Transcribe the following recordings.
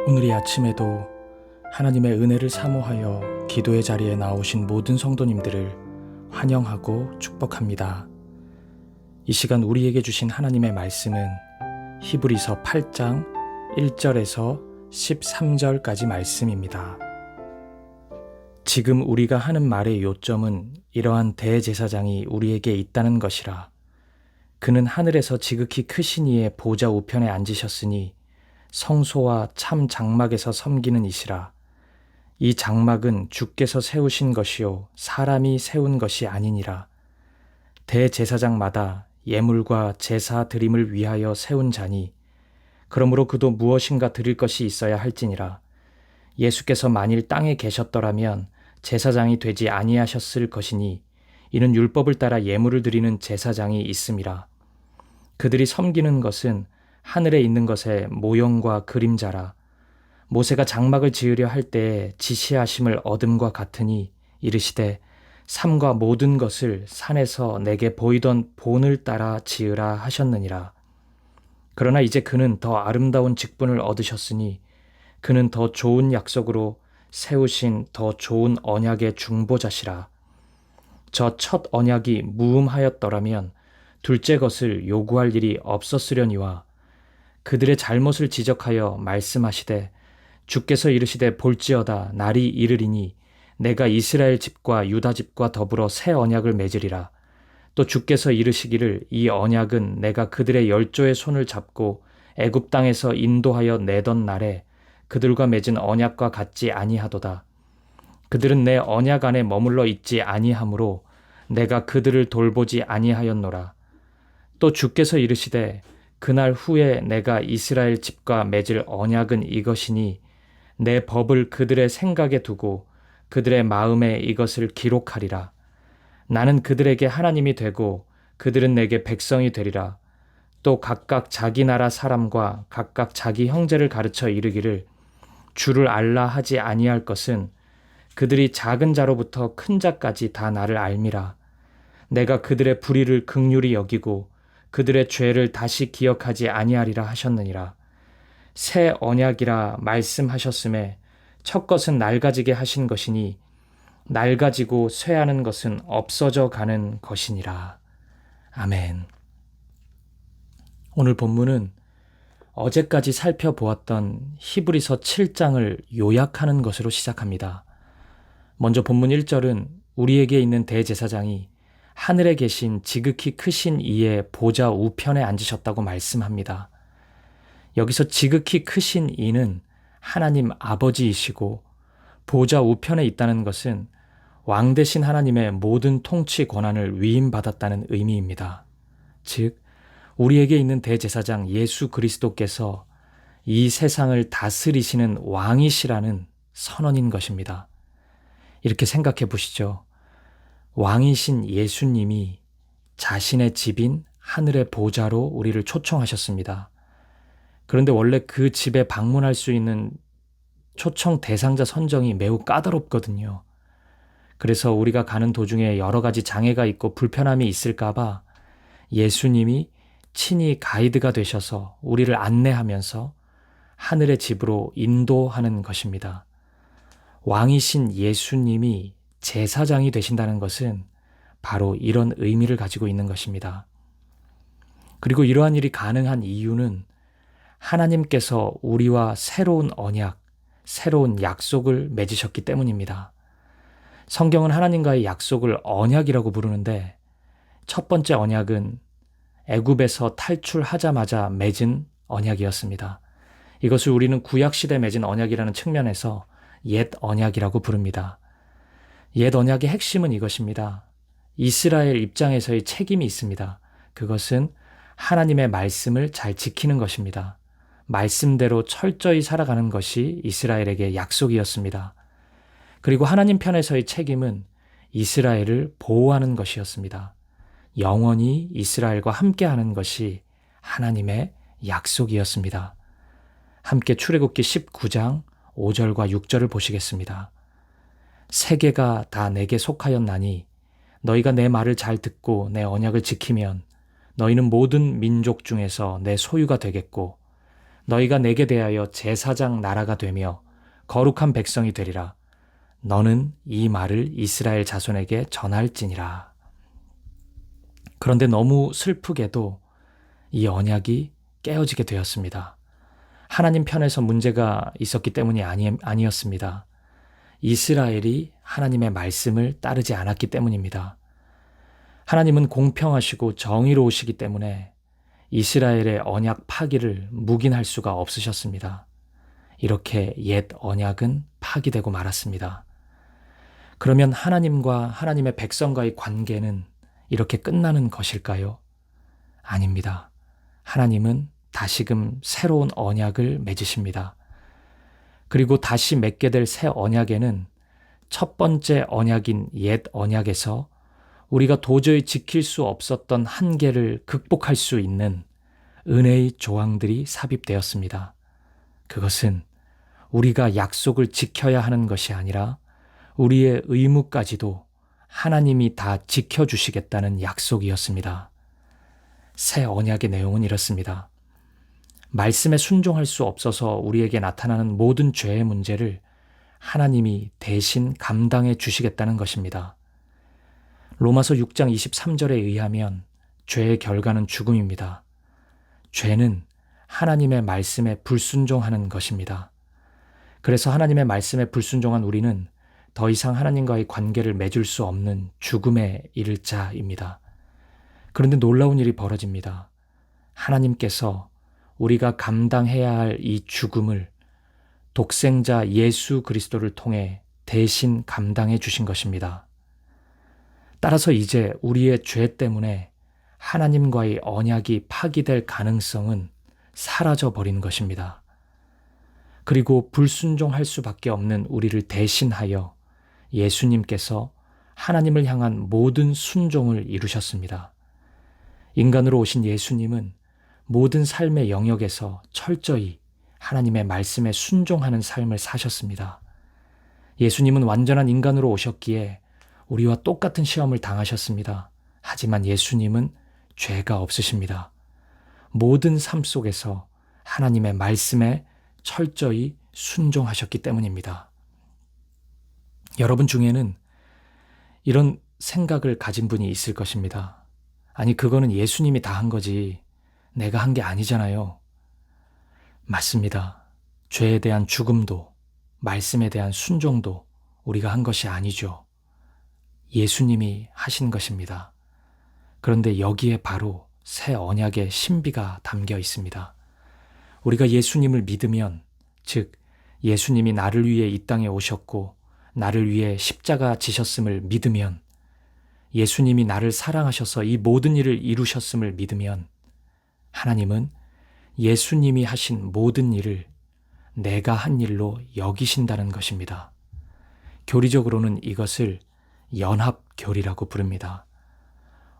오늘 이 아침에도 하나님의 은혜를 사모하여 기도의 자리에 나오신 모든 성도님들을 환영하고 축복합니다. 이 시간 우리에게 주신 하나님의 말씀은 히브리서 8장 1절에서 13절까지 말씀입니다. 지금 우리가 하는 말의 요점은 이러한 대제사장이 우리에게 있다는 것이라. 그는 하늘에서 지극히 크신 이의 보좌 우편에 앉으셨으니 성소와 참 장막에서 섬기는 이시라. 이 장막은 주께서 세우신 것이요 사람이 세운 것이 아니니라. 대제사장마다 예물과 제사 드림을 위하여 세운 자니 그러므로 그도 무엇인가 드릴 것이 있어야 할지니라. 예수께서 만일 땅에 계셨더라면 제사장이 되지 아니하셨을 것이니 이는 율법을 따라 예물을 드리는 제사장이 있음이라. 그들이 섬기는 것은 하늘에 있는 것의 모형과 그림자라. 모세가 장막을 지으려 할 때에 지시하심을 얻음과 같으니 이르시되 삼가 모든 것을 산에서 내게 보이던 본을 따라 지으라 하셨느니라. 그러나 이제 그는 더 아름다운 직분을 얻으셨으니 그는 더 좋은 약속으로 세우신 더 좋은 언약의 중보자시라. 저 첫 언약이 무음하였더라면 둘째 것을 요구할 일이 없었으려니와 그들의 잘못을 지적하여 말씀하시되 주께서 이르시되 볼지어다 날이 이르리니 내가 이스라엘 집과 유다 집과 더불어 새 언약을 맺으리라. 또 주께서 이르시기를 이 언약은 내가 그들의 열조의 손을 잡고 애굽 땅에서 인도하여 내던 날에 그들과 맺은 언약과 같지 아니하도다. 그들은 내 언약 안에 머물러 있지 아니하므로 내가 그들을 돌보지 아니하였노라. 또 주께서 이르시되 그날 후에 내가 이스라엘 집과 맺을 언약은 이것이니 내 법을 그들의 생각에 두고 그들의 마음에 이것을 기록하리라. 나는 그들에게 하나님이 되고 그들은 내게 백성이 되리라. 또 각각 자기 나라 사람과 각각 자기 형제를 가르쳐 이르기를 주를 알라 하지 아니할 것은 그들이 작은 자로부터 큰 자까지 다 나를 알미라. 내가 그들의 불의를 긍휼히 여기고 그들의 죄를 다시 기억하지 아니하리라 하셨느니라. 새 언약이라 말씀하셨음에 첫 것은 낡아지게 하신 것이니 낡아지고 쇠하는 것은 없어져 가는 것이니라. 아멘. 오늘 본문은 어제까지 살펴보았던 히브리서 7장을 요약하는 것으로 시작합니다. 먼저 본문 1절은 우리에게 있는 대제사장이 하늘에 계신 지극히 크신 이의 보좌 우편에 앉으셨다고 말씀합니다. 여기서 지극히 크신 이는 하나님 아버지이시고 보좌 우편에 있다는 것은 왕 대신 하나님의 모든 통치 권한을 위임받았다는 의미입니다. 즉, 우리에게 있는 대제사장 예수 그리스도께서 이 세상을 다스리시는 왕이시라는 선언인 것입니다. 이렇게 생각해 보시죠. 왕이신 예수님이 자신의 집인 하늘의 보좌로 우리를 초청하셨습니다. 그런데 원래 그 집에 방문할 수 있는 초청 대상자 선정이 매우 까다롭거든요. 그래서 우리가 가는 도중에 여러 가지 장애가 있고 불편함이 있을까봐 예수님이 친히 가이드가 되셔서 우리를 안내하면서 하늘의 집으로 인도하는 것입니다. 왕이신 예수님이 제사장이 되신다는 것은 바로 이런 의미를 가지고 있는 것입니다. 그리고 이러한 일이 가능한 이유는 하나님께서 우리와 새로운 언약, 새로운 약속을 맺으셨기 때문입니다. 성경은 하나님과의 약속을 언약이라고 부르는데 첫 번째 언약은 애굽에서 탈출하자마자 맺은 언약이었습니다. 이것을 우리는 구약시대에 맺은 언약이라는 측면에서 옛 언약이라고 부릅니다. 옛 언약의 핵심은 이것입니다. 이스라엘 입장에서의 책임이 있습니다. 그것은 하나님의 말씀을 잘 지키는 것입니다. 말씀대로 철저히 살아가는 것이 이스라엘에게 약속이었습니다. 그리고 하나님 편에서의 책임은 이스라엘을 보호하는 것이었습니다. 영원히 이스라엘과 함께하는 것이 하나님의 약속이었습니다. 함께 출애굽기 19장 5절과 6절을 보시겠습니다. 세계가 다 내게 속하였나니 너희가 내 말을 잘 듣고 내 언약을 지키면 너희는 모든 민족 중에서 내 소유가 되겠고 너희가 내게 대하여 제사장 나라가 되며 거룩한 백성이 되리라. 너는 이 말을 이스라엘 자손에게 전할지니라. 그런데 너무 슬프게도 이 언약이 깨어지게 되었습니다. 하나님 편에서 문제가 있었기 때문이 아니었습니다. 이스라엘이 하나님의 말씀을 따르지 않았기 때문입니다. 하나님은 공평하시고 정의로우시기 때문에 이스라엘의 언약 파기를 묵인할 수가 없으셨습니다. 이렇게 옛 언약은 파기되고 말았습니다. 그러면 하나님과 하나님의 백성과의 관계는 이렇게 끝나는 것일까요? 아닙니다. 하나님은 다시금 새로운 언약을 맺으십니다. 그리고 다시 맺게 될 새 언약에는 첫 번째 언약인 옛 언약에서 우리가 도저히 지킬 수 없었던 한계를 극복할 수 있는 은혜의 조항들이 삽입되었습니다. 그것은 우리가 약속을 지켜야 하는 것이 아니라 우리의 의무까지도 하나님이 다 지켜주시겠다는 약속이었습니다. 새 언약의 내용은 이렇습니다. 말씀에 순종할 수 없어서 우리에게 나타나는 모든 죄의 문제를 하나님이 대신 감당해 주시겠다는 것입니다. 로마서 6장 23절에 의하면 죄의 결과는 죽음입니다. 죄는 하나님의 말씀에 불순종하는 것입니다. 그래서 하나님의 말씀에 불순종한 우리는 더 이상 하나님과의 관계를 맺을 수 없는 죽음에 이를 자입니다. 그런데 놀라운 일이 벌어집니다. 하나님께서 우리가 감당해야 할 이 죽음을 독생자 예수 그리스도를 통해 대신 감당해 주신 것입니다. 따라서 이제 우리의 죄 때문에 하나님과의 언약이 파기될 가능성은 사라져 버린 것입니다. 그리고 불순종할 수밖에 없는 우리를 대신하여 예수님께서 하나님을 향한 모든 순종을 이루셨습니다. 인간으로 오신 예수님은 모든 삶의 영역에서 철저히 하나님의 말씀에 순종하는 삶을 사셨습니다. 예수님은 완전한 인간으로 오셨기에 우리와 똑같은 시험을 당하셨습니다. 하지만 예수님은 죄가 없으십니다. 모든 삶 속에서 하나님의 말씀에 철저히 순종하셨기 때문입니다. 여러분 중에는 이런 생각을 가진 분이 있을 것입니다. 아니, 그거는 예수님이 다 한 거지. 내가 한 게 아니잖아요. 맞습니다. 죄에 대한 죽음도, 말씀에 대한 순종도 우리가 한 것이 아니죠. 예수님이 하신 것입니다. 그런데 여기에 바로 새 언약의 신비가 담겨 있습니다. 우리가 예수님을 믿으면, 즉 예수님이 나를 위해 이 땅에 오셨고 나를 위해 십자가 지셨음을 믿으면, 예수님이 나를 사랑하셔서 이 모든 일을 이루셨음을 믿으면 하나님은 예수님이 하신 모든 일을 내가 한 일로 여기신다는 것입니다. 교리적으로는 이것을 연합교리라고 부릅니다.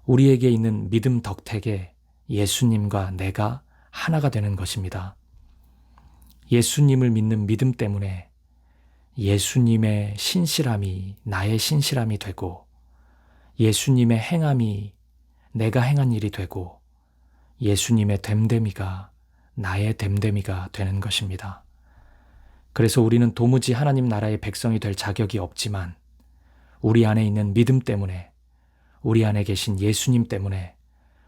우리에게 있는 믿음 덕택에 예수님과 내가 하나가 되는 것입니다. 예수님을 믿는 믿음 때문에 예수님의 신실함이 나의 신실함이 되고, 예수님의 행함이 내가 행한 일이 되고, 예수님의 됨됨이가 나의 됨됨이가 되는 것입니다. 그래서 우리는 도무지 하나님 나라의 백성이 될 자격이 없지만 우리 안에 있는 믿음 때문에, 우리 안에 계신 예수님 때문에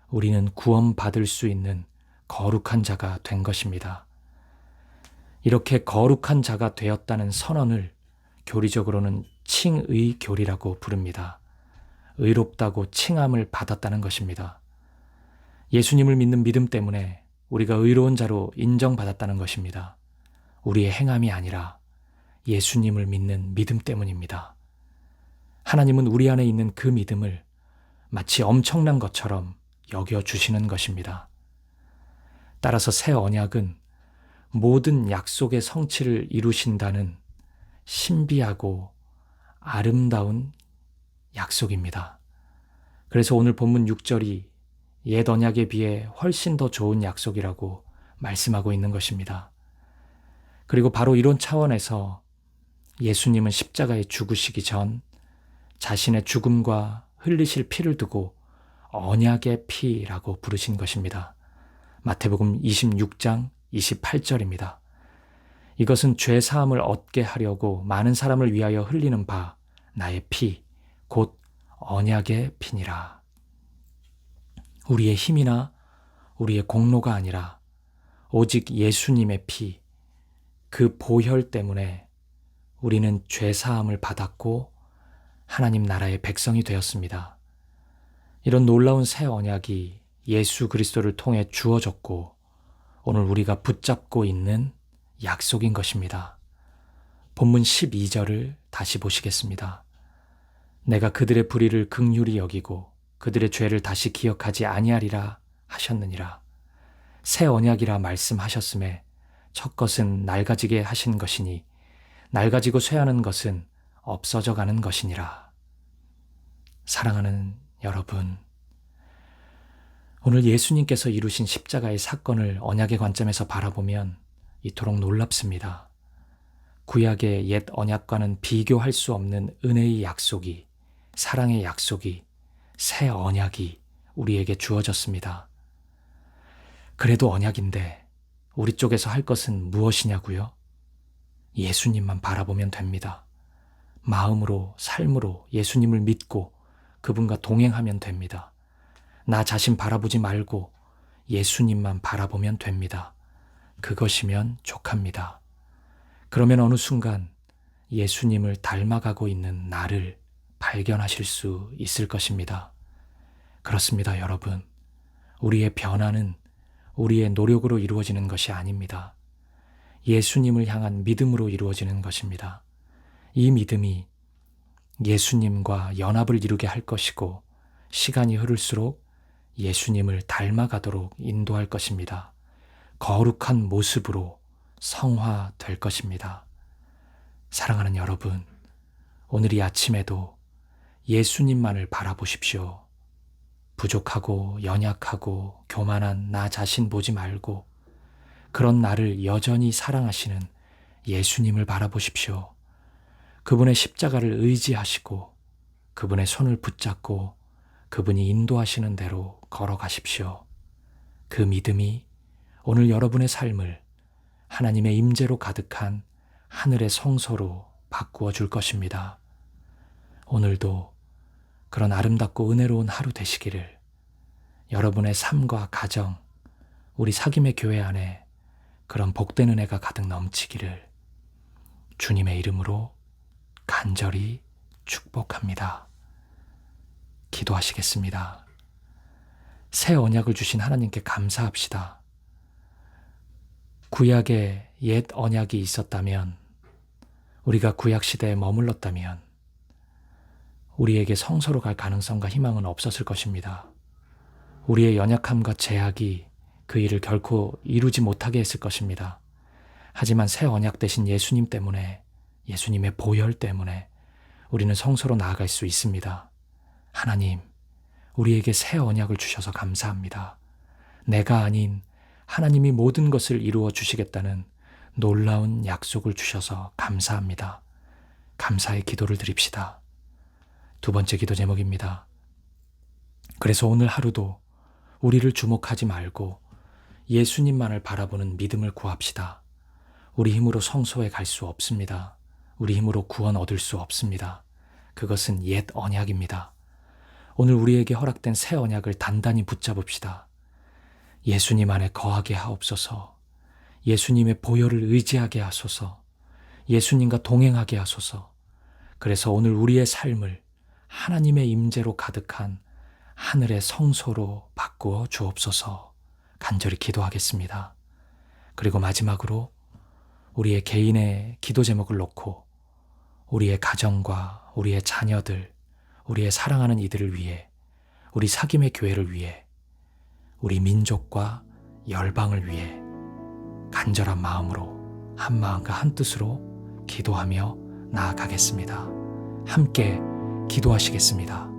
우리는 구원받을 수 있는 거룩한 자가 된 것입니다. 이렇게 거룩한 자가 되었다는 선언을 교리적으로는 칭의 교리라고 부릅니다. 의롭다고 칭함을 받았다는 것입니다. 예수님을 믿는 믿음 때문에 우리가 의로운 자로 인정받았다는 것입니다. 우리의 행함이 아니라 예수님을 믿는 믿음 때문입니다. 하나님은 우리 안에 있는 그 믿음을 마치 엄청난 것처럼 여겨주시는 것입니다. 따라서 새 언약은 모든 약속의 성취를 이루신다는 신비하고 아름다운 약속입니다. 그래서 오늘 본문 6절이 옛 언약에 비해 훨씬 더 좋은 약속이라고 말씀하고 있는 것입니다. 그리고 바로 이런 차원에서 예수님은 십자가에 죽으시기 전 자신의 죽음과 흘리실 피를 두고 언약의 피라고 부르신 것입니다. 마태복음 26장 28절입니다. 이것은 죄 사함을 얻게 하려고 많은 사람을 위하여 흘리는 바 나의 피, 곧 언약의 피니라. 우리의 힘이나 우리의 공로가 아니라 오직 예수님의 피, 그 보혈 때문에 우리는 죄 사함을 받았고 하나님 나라의 백성이 되었습니다. 이런 놀라운 새 언약이 예수 그리스도를 통해 주어졌고 오늘 우리가 붙잡고 있는 약속인 것입니다. 본문 12절을 다시 보시겠습니다. 내가 그들의 불의를 긍휼히 여기고 그들의 죄를 다시 기억하지 아니하리라 하셨느니라. 새 언약이라 말씀하셨음에 첫 것은 낡아지게 하신 것이니 낡아지고 쇠하는 것은 없어져 가는 것이니라. 사랑하는 여러분, 오늘 예수님께서 이루신 십자가의 사건을 언약의 관점에서 바라보면 이토록 놀랍습니다. 구약의 옛 언약과는 비교할 수 없는 은혜의 약속이, 사랑의 약속이, 새 언약이 우리에게 주어졌습니다. 그래도 언약인데 우리 쪽에서 할 것은 무엇이냐고요? 예수님만 바라보면 됩니다. 마음으로, 삶으로 예수님을 믿고 그분과 동행하면 됩니다. 나 자신 바라보지 말고 예수님만 바라보면 됩니다. 그것이면 족합니다. 그러면 어느 순간 예수님을 닮아가고 있는 나를 발견하실 수 있을 것입니다. 그렇습니다, 여러분. 우리의 변화는 우리의 노력으로 이루어지는 것이 아닙니다. 예수님을 향한 믿음으로 이루어지는 것입니다. 이 믿음이 예수님과 연합을 이루게 할 것이고 시간이 흐를수록 예수님을 닮아가도록 인도할 것입니다. 거룩한 모습으로 성화될 것입니다. 사랑하는 여러분, 오늘 이 아침에도 예수님만을 바라보십시오. 부족하고 연약하고 교만한 나 자신 보지 말고 그런 나를 여전히 사랑하시는 예수님을 바라보십시오. 그분의 십자가를 의지하시고 그분의 손을 붙잡고 그분이 인도하시는 대로 걸어가십시오. 그 믿음이 오늘 여러분의 삶을 하나님의 임재로 가득한 하늘의 성소로 바꾸어 줄 것입니다. 오늘도 그런 아름답고 은혜로운 하루 되시기를, 여러분의 삶과 가정, 우리 사귐의 교회 안에 그런 복된 은혜가 가득 넘치기를 주님의 이름으로 간절히 축복합니다. 기도하시겠습니다. 새 언약을 주신 하나님께 감사합시다. 구약에 옛 언약이 있었다면, 우리가 구약 시대에 머물렀다면 우리에게 성소로 갈 가능성과 희망은 없었을 것입니다. 우리의 연약함과 제약이 그 일을 결코 이루지 못하게 했을 것입니다. 하지만 새 언약 되신 예수님 때문에, 예수님의 보혈 때문에 우리는 성소로 나아갈 수 있습니다. 하나님, 우리에게 새 언약을 주셔서 감사합니다. 내가 아닌 하나님이 모든 것을 이루어 주시겠다는 놀라운 약속을 주셔서 감사합니다. 감사의 기도를 드립시다. 두 번째 기도 제목입니다. 그래서 오늘 하루도 우리를 주목하지 말고 예수님만을 바라보는 믿음을 구합시다. 우리 힘으로 성소에 갈 수 없습니다. 우리 힘으로 구원 얻을 수 없습니다. 그것은 옛 언약입니다. 오늘 우리에게 허락된 새 언약을 단단히 붙잡읍시다. 예수님 안에 거하게 하옵소서. 예수님의 보혈을 의지하게 하소서. 예수님과 동행하게 하소서. 그래서 오늘 우리의 삶을 하나님의 임재로 가득한 하늘의 성소로 바꾸어 주옵소서. 간절히 기도하겠습니다. 그리고 마지막으로 우리의 개인의 기도 제목을 놓고 우리의 가정과 우리의 자녀들, 우리의 사랑하는 이들을 위해, 우리 사귐의 교회를 위해, 우리 민족과 열방을 위해 간절한 마음으로 한 마음과 한 뜻으로 기도하며 나아가겠습니다. 함께 기도하시겠습니다.